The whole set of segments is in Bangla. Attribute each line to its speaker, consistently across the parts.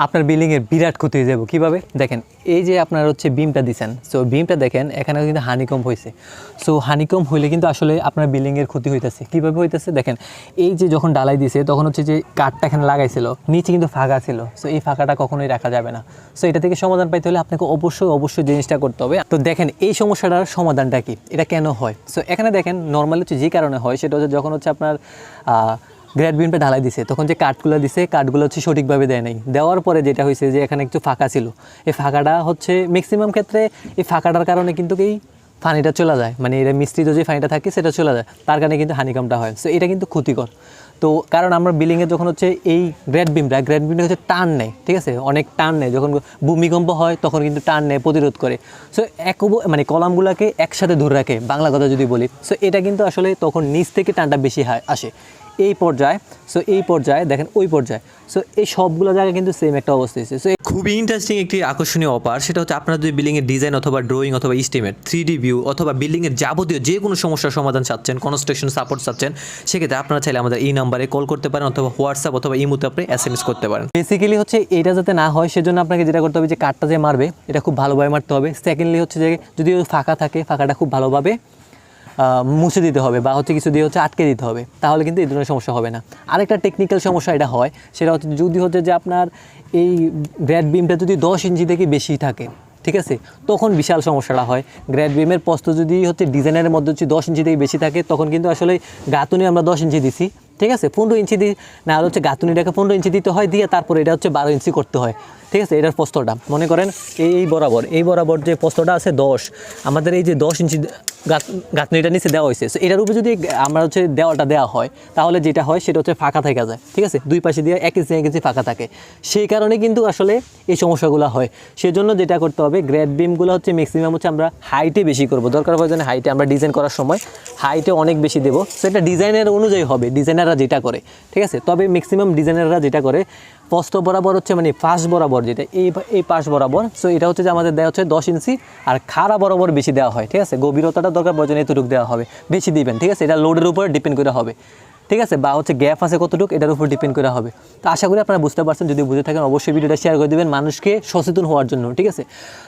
Speaker 1: আপনার বিল্ডিংয়ের বিরাট ক্ষতি হয়ে যাবে কীভাবে দেখেন এই যে আপনার হচ্ছে বিমটা দিচ্ছেন সো বিমটা দেখেন এখানে কিন্তু হানিকম্ব হয়েছে সো হানিকম্ব হইলে কিন্তু আসলে আপনার বিল্ডিংয়ের ক্ষতি হইতেছে কীভাবে হইতেছে দেখেন এই যে যখন ডালাই দিছে তখন হচ্ছে যে কাঠটা এখানে লাগাইছিল নিচে কিন্তু ফাঁকা ছিল সো এই ফাঁকাটা কখনোই রাখা যাবে না সো এটা থেকে সমাধান পাইতে হলে আপনাকে অবশ্যই জিনিসটা করতে হবে তো দেখেন এই সমস্যাটার সমাধানটা কি এটা কেন হয় সো এখানে দেখেন নর্মালি হচ্ছে যে কারণে হয় সেটা হচ্ছে যখন হচ্ছে আপনার গ্রেড বিমটা ঢালাই দিছে তখন যে কাঠগুলো দিছে কাঠগুলো হচ্ছে সঠিকভাবে দেয় নাই দেওয়ার পরে যেটা হয়েছে যে এখানে একটু ফাঁকা ছিল এই ফাঁকাটা হচ্ছে ম্যাক্সিমাম ক্ষেত্রে এই ফাঁকাটার কারণে কিন্তু এই পানিটা চলে যায় মানে এটা মিশ্রিত যে পানিটা থাকে সেটা চলে যায় তার কারণে কিন্তু হানিকমটা হয় সো এটা কিন্তু ক্ষতিকর তো কারণ আমরা বিল্ডিংয়ে যখন হচ্ছে এই গ্রেড বিমটা হচ্ছে টান নেয় ঠিক আছে অনেক টান নেয় যখন ভূমিকম্প হয় তখন কিন্তু টান নেয় প্রতিরোধ করে সো মানে কলামগুলোকে একসাথে ধরে রাখে বাংলা কথা যদি বলি সো এটা কিন্তু আসলে তখন নিচ থেকে টানটা বেশি আসে এই পর্যায়ে দেখেন ওই পর্যায়ে সো এই সবগুলো জায়গায় কিন্তু সেম একটা অবস্থা হয়েছে সো খুবই ইন্টারেস্টিং একটি আকর্ষণীয় অফার সেটা হচ্ছে আপনারা যদি বিল্ডিংয়ের ডিজাইন অথবা ড্রয়িং অথবা এস্টিমেট 3D ভিউ অথবা বিল্ডিংয়ের যাবতীয় যে কোনো সমস্যার সমাধান চাচ্ছেন কনস্ট্রাকশন সাপোর্ট চাচ্ছেন সেক্ষেত্রে আপনারা চাইলে আমাদের এই নাম্বারে কল করতে পারেন অথবা হোয়াটসঅ্যাপ অথবা ইমোতে আপনি SMS করতে পারেন বেসিক্যালি হচ্ছে এটা যাতে না হয় সেজন্য আপনাকে যেটা করতে হবে যে কাঠটা যে মারবে এটা খুব ভালোভাবে মারতে হবে সেকেন্ডলি হচ্ছে যে যদি ফাঁকা থাকে ফাঁকাটা খুব ভালোভাবে মুছে দিতে হবে বা হচ্ছে কিছু দিয়ে হচ্ছে আটকে দিতে হবে তাহলে কিন্তু এই ধরনের সমস্যা হবে না আরেকটা টেকনিক্যাল সমস্যা এটা হয় সেটা হচ্ছে যদি হচ্ছে যে আপনার এই গ্রেড বিমটা যদি 10 ইঞ্চি থেকে বেশি থাকে ঠিক আছে তখন বিশাল সমস্যাটা হয় গ্রেড বিমের প্রস্থ যদি হচ্ছে ডিজাইনের মধ্যে হচ্ছে 10 ইঞ্চি থেকে বেশি থাকে তখন কিন্তু আসলে গাঁথুনি আমরা 10 ইঞ্চি দিছি ঠিক আছে 15 ইঞ্চি দিই না হলে হচ্ছে গাঁথুনিটাকে 15 ইঞ্চি দিতে হয় দিয়ে তারপরে এটা হচ্ছে 12 ইঞ্চি করতে হয় ঠিক আছে এটার প্রস্থটা মনে করেন এই বরাবর যে প্রস্থটা আছে 10 আমাদের এই যে 10 ইঞ্চি গাঁথনিটা নিচে দেওয়া হয়েছে সো এটার উপরে যদি আমরা হচ্ছে দেওয়ালটা দেওয়া হয় তাহলে যেটা হয় সেটা হচ্ছে ফাঁকা থেকে যায় ঠিক আছে দুই পাশে দিয়ে 1 ইঞ্চি ফাঁকা থাকে সেই কারণে কিন্তু আসলে এই সমস্যাগুলো হয় সেজন্য যেটা করতে হবে গ্রেড বিমগুলো হচ্ছে ম্যাক্সিমাম হচ্ছে আমরা হাইটে বেশি করব দরকার প্রয়োজনে হাইটে আমরা ডিজাইন করার সময় হাইটে অনেক বেশি দেবো সেটা ডিজাইনের অনুযায়ী হবে ডিজাইনাররা যেটা করে ঠিক আছে তবে ম্যাক্সিমাম ডিজাইনাররা যেটা করে প্রস্থ বরাবর হচ্ছে মানে পাশ বরাবর যেটা এই পাশ বরাবর সো এটা হচ্ছে যে আমাদের দেওয়া হচ্ছে 10 ইঞ্চি আর খাড়া বরাবর বেশি দেওয়া হয় ঠিক আছে গভীরতাটা দরকার প্রয়োজনে এতটুকু দেওয়া হবে বেশি দিবেন ঠিক আছে এটা লোডের উপর ডিপেন্ড করে হবে ঠিক আছে বা হচ্ছে গ্যাপ আছে কতটুকু এটার উপর ডিপেন্ড করা হবে তো আশা করি আপনারা বুঝতে পারছেন যদি বুঝে থাকেন অবশ্যই ভিডিওটা শেয়ার করে দেবেন মানুষকে সচেতন হওয়ার জন্য ঠিক আছে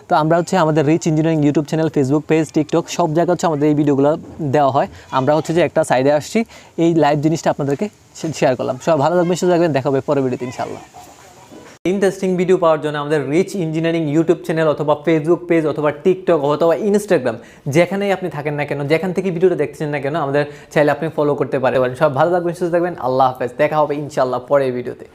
Speaker 1: তো আমরা হচ্ছে আমাদের rich engineering YouTube channel Facebook page TikTok সব জায়গায় হচ্ছে আমাদের এই ভিডিওগুলো দেওয়া হয় আমরা হচ্ছে যে একটা সাইডে আসছি এই লাইভ জিনিসটা আপনাদেরকে শেয়ার করলাম সব ভালো থাকবেন সুস্থ থাকবেন দেখা হবে পরের ভিডিওতে ইনশাআল্লাহ ইন্টারেস্টিং ভিডিও পাওয়ার জন্য আমাদের রিচ ইঞ্জিনিয়ারিং ইউটিউব চ্যানেল অথবা ফেসবুক পেজ অথবা টিকটক অথবা ইনস্টাগ্রাম যেখানেই আপনি থাকেন না কেন যেখান থেকে ভিডিওটা দেখছেন না কেন আমাদের চাইলে আপনি ফলো করতে পারেন সব ভালো থাকবেন সুস্থ থাকবেন আল্লাহ হাফেজ দেখা হবে ইনশাআল্লাহ পরের ভিডিওতে